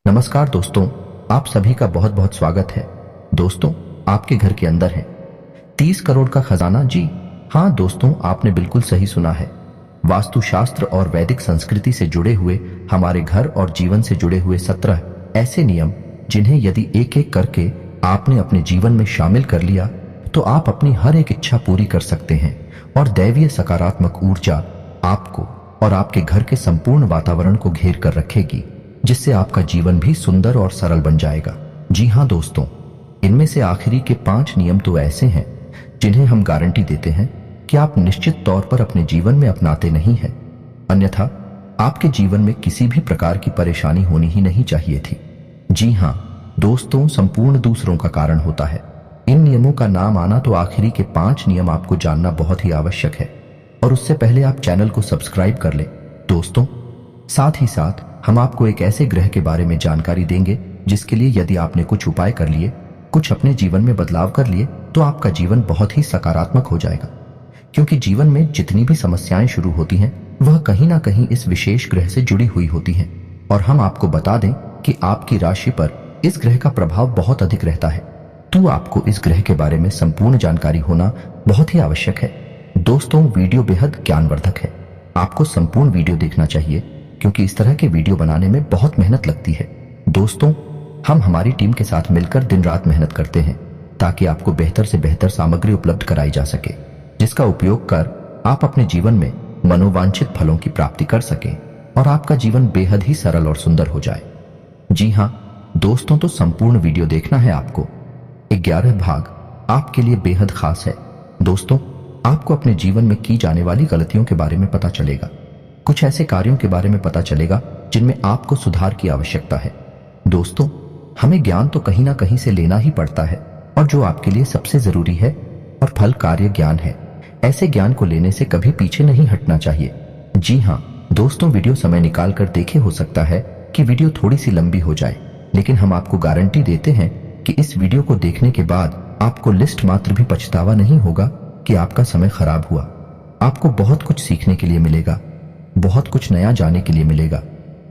नमस्कार दोस्तों, आप सभी का बहुत बहुत स्वागत है। दोस्तों, आपके घर के अंदर है 30 करोड़ का खजाना। जी हाँ दोस्तों, आपने बिल्कुल सही सुना है। वास्तुशास्त्र और वैदिक संस्कृति से जुड़े हुए हमारे घर और जीवन से जुड़े हुए 17 ऐसे नियम, जिन्हें यदि एक एक करके आपने अपने जीवन में शामिल कर लिया तो आप अपनी हर एक इच्छा पूरी कर सकते हैं और दैवीय सकारात्मक ऊर्जा आपको और आपके घर के संपूर्ण वातावरण को घेर कर रखेगी, जिससे आपका जीवन भी सुंदर और सरल बन जाएगा। जी हाँ दोस्तों, इनमें से आखिरी के 5 नियम तो ऐसे हैं जिन्हें हम गारंटी देते हैं कि आप निश्चित तौर पर अपने जीवन में अपनाते नहीं हैं, अन्यथा आपके जीवन में किसी भी प्रकार की परेशानी होनी ही नहीं चाहिए थी। जी हाँ दोस्तों, संपूर्ण दूसरों का कारण होता है। इन नियमों का नाम आना तो आखिरी के 5 नियम आपको जानना बहुत ही आवश्यक है, और उससे पहले आप चैनल को सब्सक्राइब कर लें दोस्तों। साथ ही साथ हम आपको एक ऐसे ग्रह के बारे में जानकारी देंगे जिसके लिए यदि आपने कुछ उपाय कर लिए, कुछ अपने जीवन में बदलाव कर लिए, तो आपका जीवन बहुत ही सकारात्मक हो जाएगा। क्योंकि जीवन में जितनी भी समस्याएं शुरू होती हैं वह कहीं ना कहीं इस विशेष ग्रह से जुड़ी हुई होती हैं, और हम आपको बता दें कि आपकी राशि पर इस ग्रह का प्रभाव बहुत अधिक रहता है, तो आपको इस ग्रह के बारे में संपूर्ण जानकारी होना बहुत ही आवश्यक है। दोस्तों, वीडियो बेहद ज्ञानवर्धक है, आपको संपूर्ण वीडियो देखना चाहिए, क्योंकि इस तरह के वीडियो बनाने में बहुत मेहनत लगती है। दोस्तों, हम हमारी टीम के साथ मिलकर दिन रात मेहनत करते हैं ताकि आपको बेहतर से बेहतर सामग्री उपलब्ध कराई जा सके, जिसका उपयोग कर आप अपने जीवन में मनोवांछित फलों की प्राप्ति कर सकें और आपका जीवन बेहद ही सरल और सुंदर हो जाए। जी हाँ दोस्तों, तो संपूर्ण वीडियो देखना है आपको। 11 भाग आपके लिए बेहद खास है। दोस्तों, आपको अपने जीवन में की जाने वाली गलतियों के बारे में पता चलेगा, कुछ ऐसे कार्यों के बारे में पता चलेगा जिनमें आपको सुधार की आवश्यकता है। दोस्तों, हमें ज्ञान तो कहीं ना कहीं से लेना ही पड़ता है, और जो आपके लिए सबसे जरूरी है और फल कार्य ज्ञान है, ऐसे ज्ञान को लेने से कभी पीछे नहीं हटना चाहिए। जी हाँ दोस्तों, वीडियो समय निकाल कर देखे। हो सकता है कि वीडियो थोड़ी सी लंबी हो जाए, लेकिन हम आपको गारंटी देते हैं कि इस वीडियो को देखने के बाद आपको लिस्ट मात्र भी पछतावा नहीं होगा कि आपका समय खराब हुआ। आपको बहुत कुछ सीखने के लिए मिलेगा, बहुत कुछ नया जानने के लिए मिलेगा।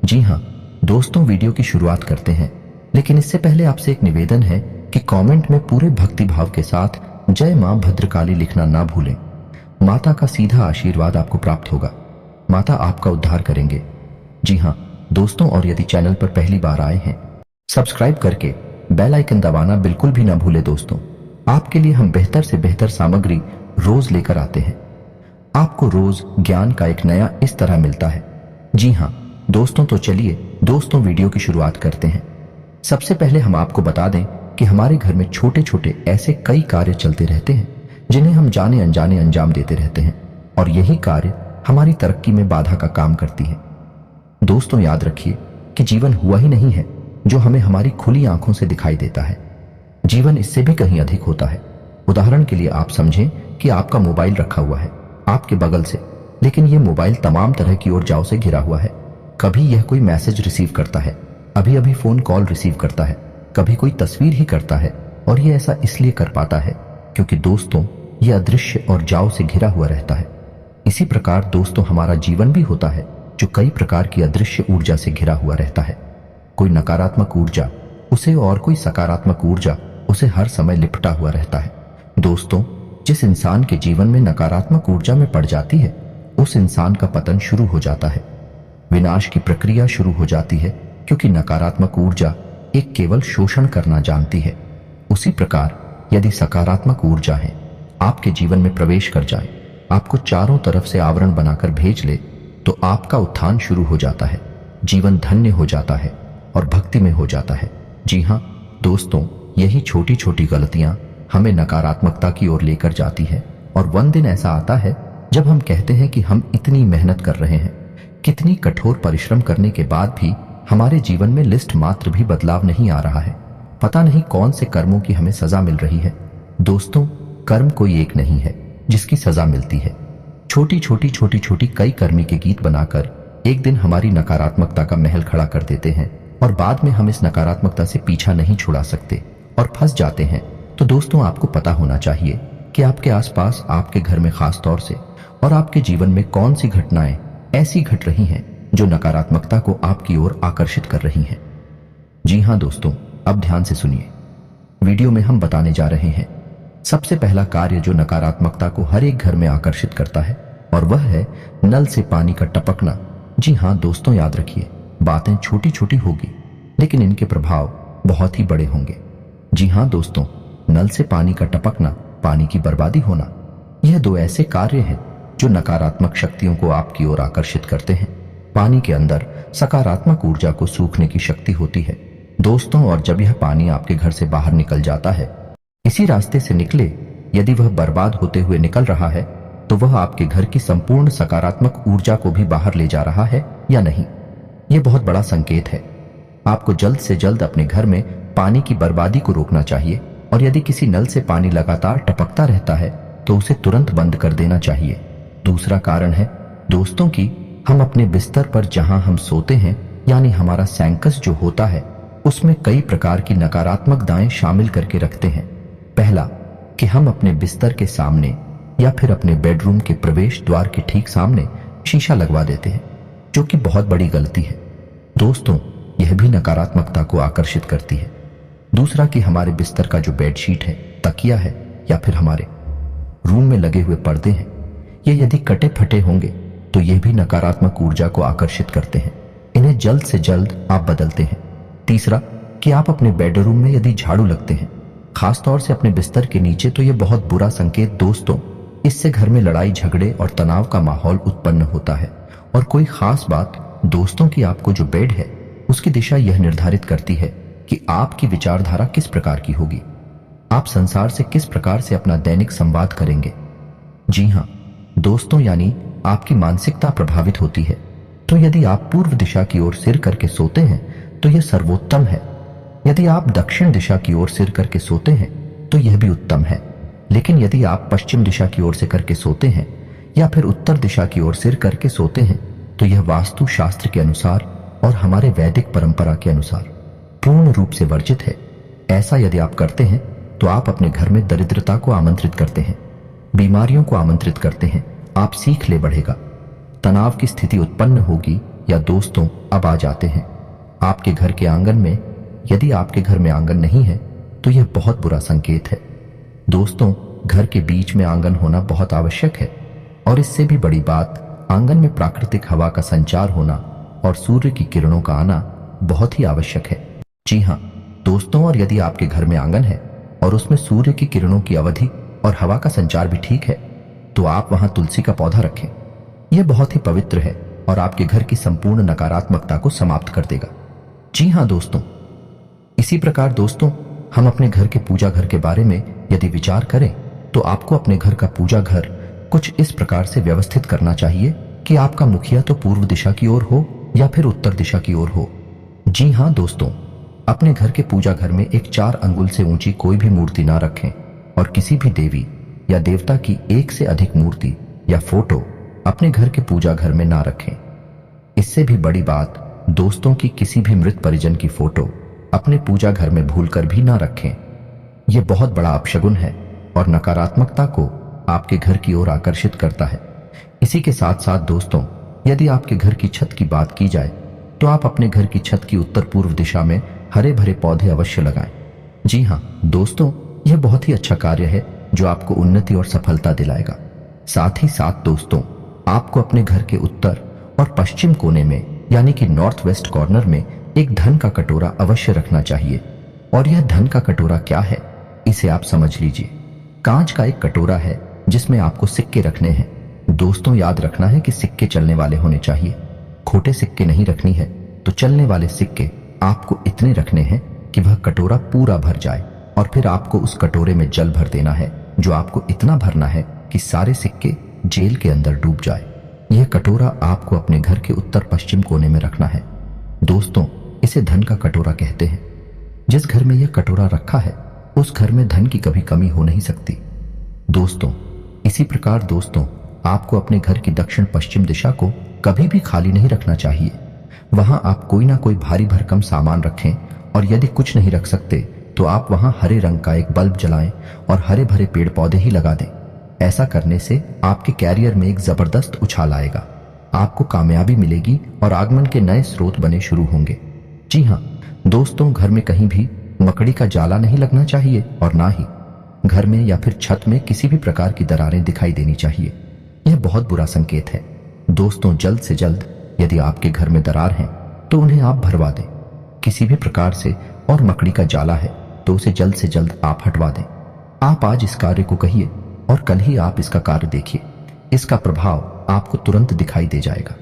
जी हाँ दोस्तों, वीडियो की शुरुआत करते हैं, लेकिन इससे पहले आपसे एक निवेदन है कि कमेंट में पूरे भक्ति भाव के साथ जय मां भद्रकाली लिखना ना भूलें। माता का सीधा आशीर्वाद आपको प्राप्त होगा, माता आपका उद्धार करेंगे। जी हाँ दोस्तों, और यदि चैनल पर पहली बार आए हैं, सब्सक्राइब करके बेल आइकन दबाना बिल्कुल भी ना भूले। दोस्तों, आपके लिए हम बेहतर से बेहतर सामग्री रोज लेकर आते हैं। आपको रोज ज्ञान का एक नया इस तरह मिलता है। जी हाँ दोस्तों, तो चलिए दोस्तों वीडियो की शुरुआत करते हैं। सबसे पहले हम आपको बता दें कि हमारे घर में छोटे छोटे ऐसे कई कार्य चलते रहते हैं जिन्हें हम जाने अनजाने अंजाम देते रहते हैं, और यही कार्य हमारी तरक्की में बाधा का काम करती है। दोस्तों, याद रखिए कि जीवन हुआ ही नहीं है जो हमें हमारी खुली आंखों से दिखाई देता है। जीवन इससे भी कहीं अधिक होता है। उदाहरण के लिए आप समझें कि आपका मोबाइल रखा हुआ है आपके बगल से, लेकिन यह मोबाइल तमाम तरह की ऊर्जाओं से घिरा हुआ है। कभी यह कोई मैसेज रिसीव करता है, अभी अभी फोन कॉल रिसीव करता है, कभी कोई तस्वीर ही करता है, और यह ऐसा इसलिए कर पाता है क्योंकि दोस्तों यह अदृश्य और जाओ से घिरा हुआ रहता है। इसी प्रकार दोस्तों, हमारा जीवन भी होता है जो कई प्रकार की अदृश्य ऊर्जा से घिरा हुआ रहता है। कोई नकारात्मक ऊर्जा उसे और कोई सकारात्मक ऊर्जा उसे हर समय लिपटा हुआ रहता है। दोस्तों, जिस इंसान के जीवन में नकारात्मक ऊर्जा में पड़ जाती है, उस इंसान का पतन शुरू हो जाता है, विनाश की प्रक्रिया शुरू हो जाती है, क्योंकि नकारात्मक ऊर्जा एक केवल शोषण करना जानती है। उसी प्रकार यदि सकारात्मक ऊर्जा है आपके जीवन में प्रवेश कर जाए, आपको चारों तरफ से आवरण बनाकर भेज ले, तो आपका उत्थान शुरू हो जाता है, जीवन धन्य हो जाता है और भक्ति में हो जाता है। जी हाँ दोस्तों, यही छोटी छोटी गलतियां हमें नकारात्मकता की ओर लेकर जाती है, और वन दिन ऐसा आता है जब हम कहते हैं कि हम इतनी मेहनत कर रहे हैं, कितनी कठोर परिश्रम करने के बाद भी हमारे जीवन में लिस्ट मात्र भी बदलाव नहीं आ रहा है। पता नहीं कौन से कर्मों की हमें सजा मिल रही है। दोस्तों, कर्म कोई एक नहीं है जिसकी सजा मिलती है। छोटी छोटी कई कर्मी के गीत बनाकर एक दिन हमारी नकारात्मकता का महल खड़ा कर देते हैं, और बाद में हम इस नकारात्मकता से पीछा नहीं छुड़ा सकते और फंस जाते हैं। तो दोस्तों, आपको पता होना चाहिए कि आपके आसपास, आपके घर में खास तौर से, और आपके जीवन में कौन सी घटनाएं ऐसी घट रही हैं जो नकारात्मकता को आपकी ओर आकर्षित कर रही हैं। जी हाँ दोस्तों, अब ध्यान से सुनिए। वीडियो में हम बताने जा रहे हैं सबसे पहला कार्य जो नकारात्मकता को हर एक घर में आकर्षित करता है, और वह है नल से पानी का टपकना। जी हाँ दोस्तों, याद रखिए, बातें छोटी छोटी होगी लेकिन इनके प्रभाव बहुत ही बड़े होंगे। जी हाँ दोस्तों, नल से पानी का टपकना, पानी की बर्बादी होना, यह दो ऐसे कार्य हैं जो नकारात्मक शक्तियों को आपकी ओर आकर्षित करते हैं। पानी के अंदर सकारात्मक ऊर्जा को सूखने की शक्ति होती है दोस्तों, और जब यह पानी आपके घर से बाहर निकल जाता है, इसी रास्ते से निकले, यदि वह बर्बाद होते हुए निकल रहा है तो वह आपके घर की संपूर्ण सकारात्मक ऊर्जा को भी बाहर ले जा रहा है या नहीं। यह बहुत बड़ा संकेत है। आपको जल्द से जल्द अपने घर में पानी की बर्बादी को रोकना चाहिए, और यदि किसी नल से पानी लगातार टपकता रहता है तो उसे तुरंत बंद कर देना चाहिए। दूसरा कारण है दोस्तों कि हम अपने बिस्तर पर जहां हम सोते हैं, यानी हमारा सैंकस जो होता है, उसमें कई प्रकार की नकारात्मक दाएं शामिल करके रखते हैं। पहला कि हम अपने बिस्तर के सामने या फिर अपने बेडरूम के प्रवेश द्वार के ठीक सामने शीशा लगवा देते हैं, जो कि बहुत बड़ी गलती है दोस्तों। यह भी नकारात्मकता को आकर्षित करती है। दूसरा कि हमारे बिस्तर का जो बेडशीट है, तकिया है, या फिर हमारे रूम में लगे हुए पर्दे हैं, ये यदि कटे फटे होंगे तो यह भी नकारात्मक ऊर्जा को आकर्षित करते हैं। इन्हें जल्द से जल्द आप बदलते हैं। तीसरा कि आप अपने बेडरूम में यदि झाड़ू लगते हैं, खासतौर से अपने बिस्तर के नीचे, तो यह बहुत बुरा संकेत दोस्तों। इससे घर में लड़ाई झगड़े और तनाव का माहौल उत्पन्न होता है। और कोई खास बात दोस्तों कि आपको जो बेड है उसकी दिशा यह निर्धारित करती है कि आपकी विचारधारा किस प्रकार की होगी, आप संसार से किस प्रकार से अपना दैनिक संवाद करेंगे। जी हाँ दोस्तों, यानी आपकी मानसिकता प्रभावित होती है। तो यदि आप पूर्व दिशा की ओर सिर करके सोते हैं तो यह सर्वोत्तम है। यदि आप दक्षिण दिशा की ओर सिर करके सोते हैं तो यह भी उत्तम है। लेकिन यदि आप पश्चिम दिशा की ओर से करके सोते हैं या फिर उत्तर दिशा की ओर सिर करके सोते हैं तो यह वास्तु शास्त्र के अनुसार और हमारे वैदिक परंपरा के अनुसार पूर्ण रूप से वर्जित है। ऐसा यदि आप करते हैं तो आप अपने घर में दरिद्रता को आमंत्रित करते हैं, बीमारियों को आमंत्रित करते हैं। आप सीख ले बढ़ेगा, तनाव की स्थिति उत्पन्न होगी। या दोस्तों, अब आ जाते हैं आपके घर के आंगन में। यदि आपके घर में आंगन नहीं है तो यह बहुत बुरा संकेत है दोस्तों। घर के बीच में आंगन होना बहुत आवश्यक है, और इससे भी बड़ी बात, आंगन में प्राकृतिक हवा का संचार होना और सूर्य की किरणों का आना बहुत ही आवश्यक है। जी हाँ दोस्तों, और यदि आपके घर में आंगन है और उसमें सूर्य की किरणों की अवधि और हवा का संचार भी ठीक है, तो आप वहां तुलसी का पौधा रखें। यह बहुत ही पवित्र है और आपके घर की संपूर्ण नकारात्मकता को समाप्त कर देगा। जी हाँ दोस्तों, इसी प्रकार दोस्तों, हम अपने घर के पूजा घर के बारे में यदि विचार करें तो आपको अपने घर का पूजा घर कुछ इस प्रकार से व्यवस्थित करना चाहिए कि आपका मुखिया तो पूर्व दिशा की ओर हो या फिर उत्तर दिशा की ओर हो। जी हाँ दोस्तों, अपने घर के पूजा घर में एक 4 अंगुल से ऊंची कोई भी मूर्ति ना रखें, और किसी भी देवी या देवता की एक से अधिक मूर्ति या फोटो अपने घर के पूजा घर में ना रखें। इससे भी बड़ी बात दोस्तों की किसी भी मृत परिजन की फोटो अपने पूजा घर में भूलकर भी ना रखें। यह बहुत बड़ा अपशगुन है और नकारात्मकता को आपके घर की ओर आकर्षित करता है। इसी के साथ साथ दोस्तों, यदि आपके घर की छत की बात की जाए तो आप अपने घर की छत की उत्तर पूर्व दिशा में हरे भरे पौधे अवश्य लगाएं। जी हाँ दोस्तों, यह बहुत ही अच्छा कार्य है जो आपको उन्नति और सफलता दिलाएगा। साथ ही साथ दोस्तों, आपको अपने घर के उत्तर और पश्चिम कोने में, यानी कि नॉर्थ वेस्ट कॉर्नर में, एक धन का कटोरा अवश्य रखना चाहिए। और यह धन का कटोरा क्या है, इसे आप समझ लीजिए। कांच का एक कटोरा है जिसमें आपको सिक्के रखने हैं। दोस्तों, याद रखना है कि सिक्के चलने वाले होने चाहिए, खोटे सिक्के नहीं रखनी है। तो चलने वाले सिक्के आपको इतने रखने हैं कि वह कटोरा पूरा भर जाए, और फिर आपको उस कटोरे में जल भर देना है, जो आपको इतना भरना है कि सारे सिक्के जेल के अंदर डूब जाए। यह कटोरा आपको अपने घर के उत्तर पश्चिम कोने में रखना है। दोस्तों, इसे धन का कटोरा कहते हैं। जिस घर में यह कटोरा रखा है उस घर में धन की कभी कमी हो नहीं सकती दोस्तों। इसी प्रकार दोस्तों, आपको अपने घर की दक्षिण पश्चिम दिशा को कभी भी खाली नहीं रखना चाहिए। वहां आप कोई ना कोई भारी भरकम सामान रखें, और यदि कुछ नहीं रख सकते तो आप वहां हरे रंग का एक बल्ब जलाएं और हरे भरे पेड़ पौधे ही लगा दें। ऐसा करने से आपके कैरियर में एक जबरदस्त उछाल आएगा, आपको कामयाबी मिलेगी और आगमन के नए स्रोत बने शुरू होंगे। जी हाँ दोस्तों, घर में कहीं भी मकड़ी का जाला नहीं लगना चाहिए और ना ही घर में या फिर छत में किसी भी प्रकार की दरारें दिखाई देनी चाहिए। यह बहुत बुरा संकेत है। दोस्तों, जल्द से जल्द यदि आपके घर में दरार हैं तो उन्हें आप भरवा दें किसी भी प्रकार से, और मकड़ी का जाला है तो उसे जल्द से जल्द आप हटवा दें। आप आज इस कार्य को कहिए और कल ही आप इसका कार्य देखिए। इसका प्रभाव आपको तुरंत दिखाई दे जाएगा।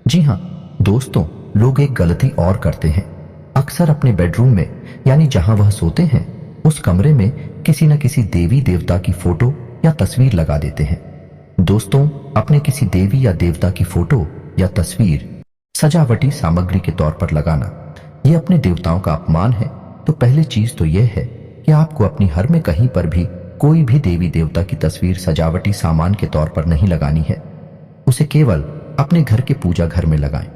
जी हाँ दोस्तों, लोग एक गलती और करते हैं। अक्सर अपने बेडरूम में यानी जहां वह सोते हैं उस कमरे में किसी न किसी देवी देवता की फोटो या तस्वीर लगा देते हैं। दोस्तों, अपने किसी देवी या देवता की फोटो या तस्वीर सजावटी सामग्री के तौर पर लगाना यह अपने देवताओं का अपमान है। तो पहली चीज तो यह है कि आपको अपनी घर में कहीं पर भी कोई भी देवी देवता की तस्वीर सजावटी सामान के तौर पर नहीं लगानी है। उसे केवल अपने घर के पूजा घर में लगाएं।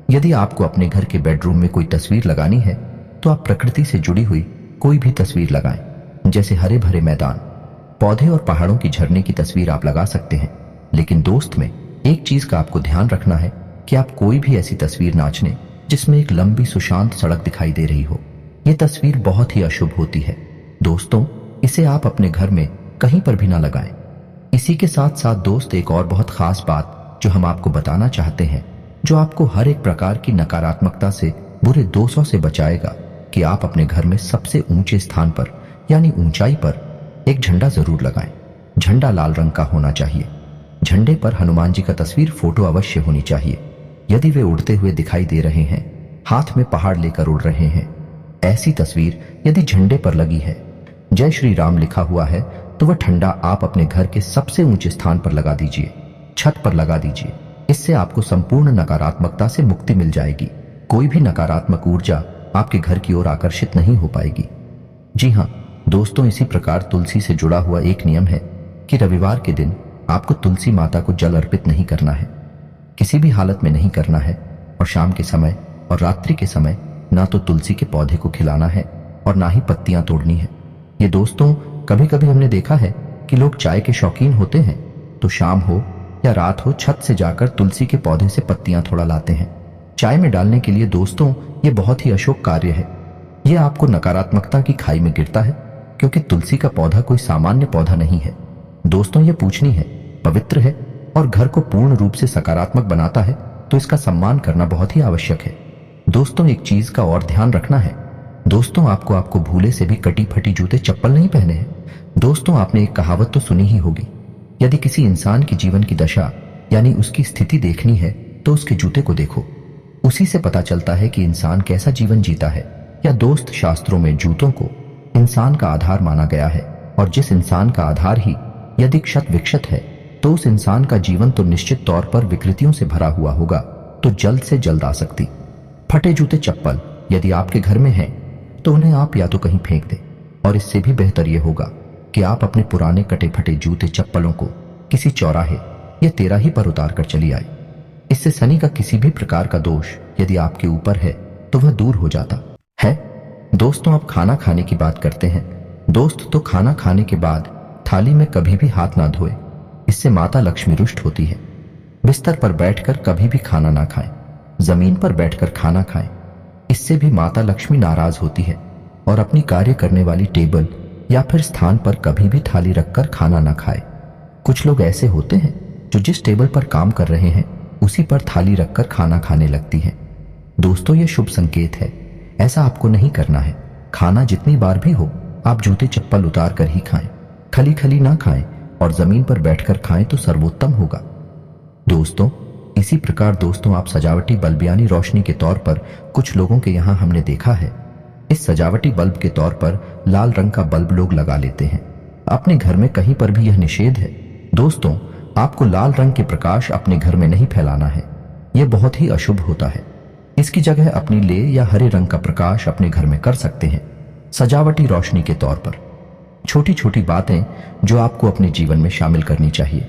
यदि आपको अपने घर के बेडरूम में कोई तस्वीर लगानी है तो आप प्रकृति से जुड़ी हुई कोई भी तस्वीर लगाएं। जैसे हरे भरे मैदान, पौधे और पहाड़ों की झरने की तस्वीर आप लगा सकते हैं। लेकिन दोस्त में एक चीज का आपको ध्यान रखना है कि आप कोई भी ऐसी तस्वीर ना चुनें जिसमें एक लंबी सुशांत सड़क दिखाई दे रही हो। यह तस्वीर बहुत ही अशुभ होती है। दोस्तों, इसे आप अपने घर में कहीं पर भी ना लगाएं। इसी के साथ साथ दोस्त, एक और बहुत खास बात जो हम आपको बताना चाहते हैं, जो आपको हर एक प्रकार की नकारात्मकता से, बुरे दोषों से बचाएगा, कि आप अपने घर में सबसे ऊंचे स्थान पर यानी ऊंचाई पर एक झंडा जरूर लगाएं। झंडा लाल रंग का होना चाहिए। झंडे पर हनुमान जी का तस्वीर फोटो अवश्य होनी चाहिए। यदि वे उड़ते हुए दिखाई दे रहे हैं, हाथ में पहाड़ लेकर उड़ रहे हैं, ऐसी तस्वीर यदि झंडे पर लगी है, जय श्री राम लिखा हुआ है, तो वह झंडा आप अपने घर के सबसे ऊंचे स्थान पर लगा दीजिए, छत पर लगा दीजिए। इससे आपको संपूर्ण नकारात्मकता से मुक्ति मिल जाएगी। कोई भी नकारात्मक ऊर्जा आपके घर की ओर आकर्षित नहीं हो पाएगी। जी हाँ दोस्तों, इसी प्रकार तुलसी से जुड़ा हुआ एक नियम है कि रविवार के दिन आपको तुलसी माता को जल अर्पित नहीं करना है, किसी भी हालत में नहीं करना है। और शाम के समय और रात्रि के समय ना तो तुलसी के पौधे को खिलाना है और ना ही पत्तियां तोड़नी है। ये दोस्तों, कभी कभी हमने देखा है कि लोग चाय के शौकीन होते हैं तो शाम हो या रात हो, छत से जाकर तुलसी के पौधे से पत्तियां थोड़ा लाते हैं चाय में डालने के लिए। दोस्तों, ये बहुत ही अशुभ कार्य है। यह आपको नकारात्मकता की खाई में गिरता है, क्योंकि तुलसी का पौधा कोई सामान्य पौधा नहीं है। दोस्तों, यह पूजनीय है, पवित्र है और घर को पूर्ण रूप से सकारात्मक बनाता है, तो इसका सम्मान करना बहुत ही आवश्यक है। दोस्तों, एक चीज का और ध्यान रखना है। दोस्तों, आपको भूले से भी कटी फटी जूते चप्पल नहीं पहने हैं। दोस्तों, आपने एक कहावत तो सुनी ही होगी, यदि किसी इंसान की जीवन की दशा यानी उसकी स्थिति देखनी है तो उसके जूते को देखो। उसी से पता चलता है कि इंसान कैसा जीवन जीता है। या दोस्त, शास्त्रों में जूतों को इंसान का आधार माना गया है, और जिस इंसान का आधार ही यदि क्षत विक्षत है तो उस इंसान का जीवन तो निश्चित तौर पर विकृतियों से भरा हुआ होगा, तो जल्द से जल्द आ सकती। फटे जूते चप्पल यदि आपके घर में हैं तो उन्हें आप या तो कहीं फेंक दें, और इससे भी बेहतर यह होगा कि आप अपने पुराने कटे फटे जूते चप्पलों को किसी चौराहे या तेराही पर उतार कर चली आए। इससे शनि का किसी भी प्रकार का दोष यदि आपके ऊपर है तो वह दूर हो जाता है। दोस्तों, अब खाना खाने की बात करते हैं। दोस्त, तो खाना खाने के बाद थाली में कभी भी हाथ ना धोए, इससे माता लक्ष्मी रुष्ट होती है। बिस्तर पर बैठकर कभी भी खाना ना खाएं, जमीन पर बैठकर खाना खाएं, इससे भी माता लक्ष्मी नाराज होती है। और अपनी कार्य करने वाली टेबल या फिर स्थान पर कभी भी थाली रखकर खाना ना खाए। कुछ लोग ऐसे होते हैं जो जिस टेबल पर काम कर रहे हैं उसी पर थाली रखकर खाना खाने लगती हैं। दोस्तों, यह शुभ संकेत है, ऐसा आपको नहीं करना है। खाना जितनी बार भी हो आप जूते चप्पल उतार कर ही खाएं, खली खली ना खाएं और जमीन पर बैठकर खाएं तो सर्वोत्तम होगा। दोस्तों, इसी प्रकार दोस्तों, आप सजावटी बल्ब यानी रोशनी के तौर पर कुछ लोगों के यहाँ हमने देखा है, इस सजावटी बल्ब के तौर पर लाल रंग का बल्ब लोग लगा लेते हैं। अपने घर में कहीं पर भी यह निषेध है। दोस्तों, आपको लाल रंग के प्रकाश अपने घर में नहीं फैलाना है, यह बहुत ही अशुभ होता है। इसकी जगह अपनी ले या हरे रंग का प्रकाश अपने घर में कर सकते हैं, सजावटी रोशनी के तौर पर। छोटी छोटी बातें जो आपको अपने जीवन में शामिल करनी चाहिए,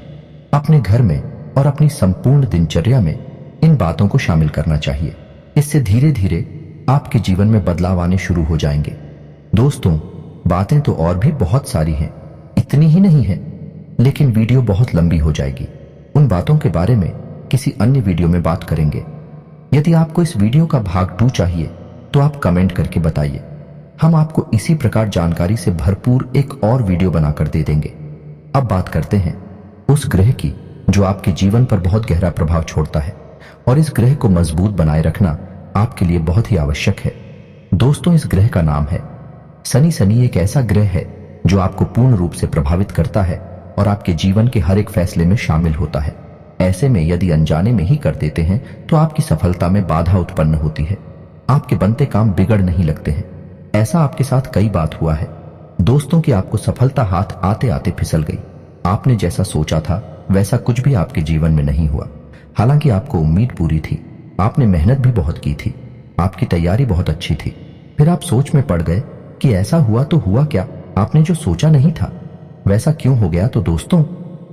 अपने घर में और अपनी संपूर्ण दिनचर्या में इन बातों को शामिल करना चाहिए। इससे धीरे धीरे आपके जीवन में बदलाव आने शुरू हो जाएंगे। दोस्तों, बातें तो और भी बहुत सारी हैं, इतनी ही नहीं है, लेकिन वीडियो बहुत लंबी हो जाएगी। उन बातों के बारे में किसी अन्य वीडियो में बात करेंगे। यदि आपको इस वीडियो का भाग 2 चाहिए तो आप कमेंट करके बताइए। हम आपको इसी प्रकार जानकारी से भरपूर एक और वीडियो बनाकर दे देंगे। अब बात करते हैं उस ग्रह की जो आपके जीवन पर बहुत गहरा प्रभाव छोड़ता है, और इस ग्रह को मजबूत बनाए रखना आपके लिए बहुत ही आवश्यक है। दोस्तों, इस ग्रह का नाम है शनि। शनि एक ऐसा ग्रह है जो आपको पूर्ण रूप से प्रभावित करता है और आपके जीवन के हर एक फैसले में शामिल होता है। ऐसे में यदि अनजाने में ही कर देते हैं तो आपकी सफलता में बाधा उत्पन्न होती है, आपके बनते काम बिगड़ नहीं लगते हैं। ऐसा आपके साथ कई बार हुआ है दोस्तों कि आपको सफलता हाथ आते आते फिसल गई। आपने जैसा सोचा था वैसा कुछ भी आपके जीवन में नहीं हुआ। हालांकि आपको उम्मीद पूरी थी, आपने मेहनत भी बहुत की थी, आपकी तैयारी बहुत अच्छी थी। फिर आप सोच में पड़ गए कि ऐसा हुआ तो हुआ क्या, आपने जो सोचा नहीं था वैसा क्यों हो गया। तो दोस्तों,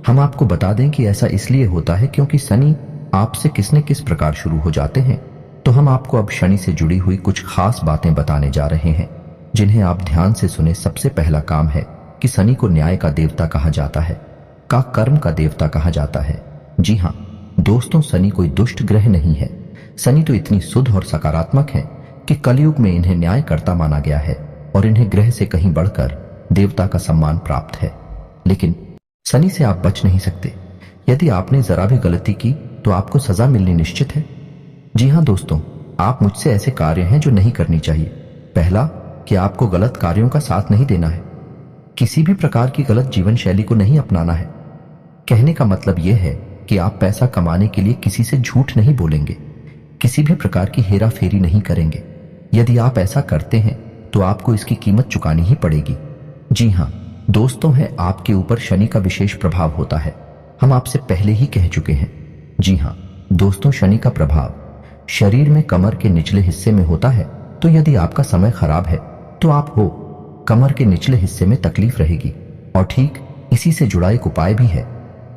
हम आपको बता दें कि ऐसा इसलिए होता है क्योंकि शनि आपसे किस न किस प्रकार शुरू हो जाते हैं। तो हम आपको अब शनि से जुड़ी हुई कुछ खास बातें बताने जा रहे हैं जिन्हें आप ध्यान से सुने। सबसे पहला काम है कि शनि को न्याय का देवता कहा जाता है, का कर्म का देवता कहा जाता है। जी हाँ दोस्तों, शनि कोई दुष्ट ग्रह नहीं है। शनि तो इतनी शुद्ध और सकारात्मक है कि कलयुग में इन्हें न्यायकर्ता माना गया है और इन्हें ग्रह से कहीं बढ़कर देवता का सम्मान प्राप्त है। लेकिन शनि से आप बच नहीं सकते। यदि आपने जरा भी गलती की तो आपको सजा मिलनी निश्चित है। जी हाँ दोस्तों, आप मुझसे ऐसे कार्य हैं जो नहीं करनी चाहिए। पहला, कि आपको गलत कार्यों का साथ नहीं देना है। किसी भी प्रकार की गलत जीवन शैली को नहीं अपनाना है। कहने का मतलब यह है कि आप पैसा कमाने के लिए किसी से झूठ नहीं बोलेंगे, किसी भी प्रकार की हेरा फेरी नहीं करेंगे। यदि आप ऐसा करते हैं तो आपको इसकी कीमत चुकानी ही पड़ेगी। जी हाँ दोस्तों, है आपके ऊपर शनि का विशेष प्रभाव होता है। हम आपसे पहले ही कह चुके हैं। जी हाँ दोस्तों, शनि का प्रभाव शरीर में कमर के निचले हिस्से में होता है। तो यदि आपका समय खराब है तो आपको कमर के निचले हिस्से में तकलीफ रहेगी। और ठीक इसी से जुड़ा एक उपाय भी है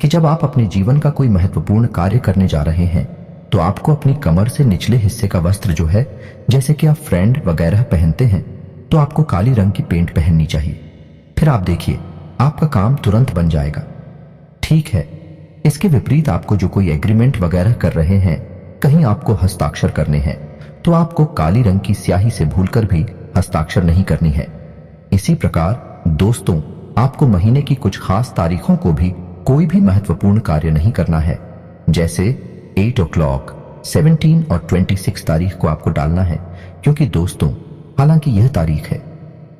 कि जब आप अपने जीवन का कोई महत्वपूर्ण कार्य करने जा रहे हैं तो आपको अपनी कमर से निचले हिस्से का वस्त्र जो है, जैसे कि आप फ्रेंड वगैरह पहनते हैं, तो आपको काली रंग की पेंट पहननी चाहिए। फिर आप देखिए आपका काम तुरंत बन जाएगा। ठीक है, इसके विपरीत आपको जो कोई एग्रीमेंट वगैरह कर रहे हैं, कहीं आपको हस्ताक्षर करने हैं, तो आपको काली रंग की स्याही से भूलकर भी हस्ताक्षर नहीं करनी है। इसी प्रकार दोस्तों, आपको महीने की कुछ खास तारीखों को भी कोई भी महत्वपूर्ण कार्य नहीं करना है। जैसे 8 o'clock, 17 और 26 तारीख को आपको डालना है, क्योंकि दोस्तों हालांकि यह तारीख है,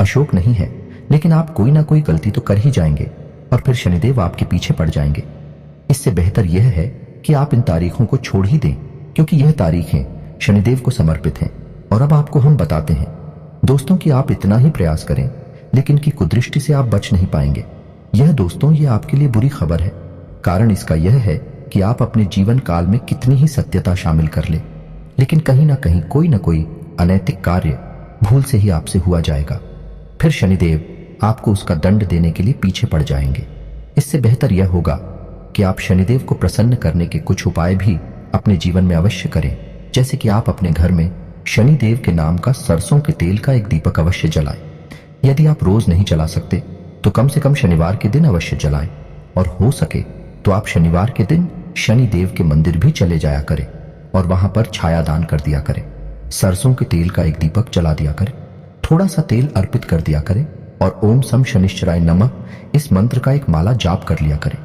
अशोक नहीं है, लेकिन आप कोई ना कोई गलती तो कर ही जाएंगे और फिर शनिदेव आपके पीछे पड़ जाएंगे। इससे बेहतर यह है कि आप इन तारीखों को छोड़ ही दें, क्योंकि यह तारीखें शनिदेव को समर्पित हैं। और अब आपको हम बताते हैं दोस्तों कि आप इतना ही प्रयास करें, लेकिन की कुदृष्टि से आप बच नहीं पाएंगे। यह दोस्तों, यह आपके लिए बुरी खबर है। कारण इसका यह है कि आप अपने जीवन काल में कितनी ही सत्यता शामिल कर ले, लेकिन कहीं ना कहीं कोई ना कोई अनैतिक कार्य भूल से ही आपसे हुआ जाएगा। फिर शनिदेव आपको उसका दंड देने के लिए पीछे पड़ जाएंगे। इससे बेहतर यह होगा कि आप शनिदेव को प्रसन्न करने के कुछ उपाय भी अपने जीवन में अवश्य करें। जैसे कि आप अपने घर में शनिदेव के नाम का सरसों के तेल का एक दीपक अवश्य जलाएं। यदि आप रोज नहीं जला सकते तो कम से कम शनिवार के दिन अवश्य जलाएं, और हो सके तो आप शनिवार के दिन शनिदेव के मंदिर भी चले जाया करें और वहां पर छाया दान कर दिया करें। सरसों के तेल का एक दीपक जला दिया करें, थोड़ा सा तेल अर्पित कर दिया करें और ओम सम शनिश्चराय नमः इस मंत्र का एक माला जाप कर लिया करें।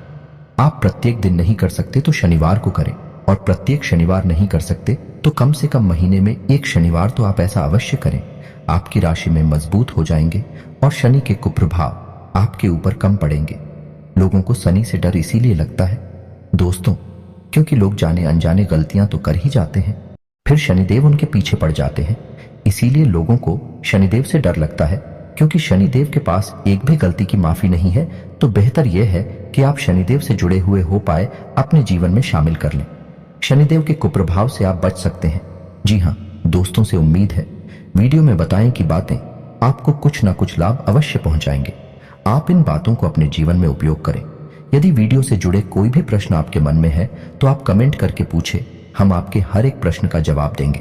आप प्रत्येक दिन नहीं कर सकते तो शनिवार को करें, और प्रत्येक शनिवार नहीं कर सकते तो कम से कम महीने में एक शनिवार तो आप ऐसा अवश्य करें। आपकी राशि में मजबूत हो जाएंगे और शनि के कुप्रभाव आपके ऊपर कम पड़ेंगे। लोगों को शनि से डर इसीलिए लगता है दोस्तों, क्योंकि लोग जाने अनजाने गलतियां तो कर ही जाते हैं, फिर शनिदेव उनके पीछे पड़ जाते हैं। इसीलिए लोगों को शनिदेव से डर लगता है, क्योंकि शनिदेव के पास एक भी गलती की माफी नहीं है। तो बेहतर यह है कि आप शनिदेव से जुड़े हुए हो पाए अपने जीवन में शामिल कर लें। शनिदेव के कुप्रभाव से आप बच सकते हैं। जी हाँ दोस्तों, से उम्मीद है वीडियो में बताएं कि बातें आपको कुछ ना कुछ लाभ अवश्य पहुंचाएंगे। आप इन बातों को अपने जीवन में उपयोग करें। यदि वीडियो से जुड़े कोई भी प्रश्न आपके मन में है तो आप कमेंट करके पूछें, हम आपके हर एक प्रश्न का जवाब देंगे।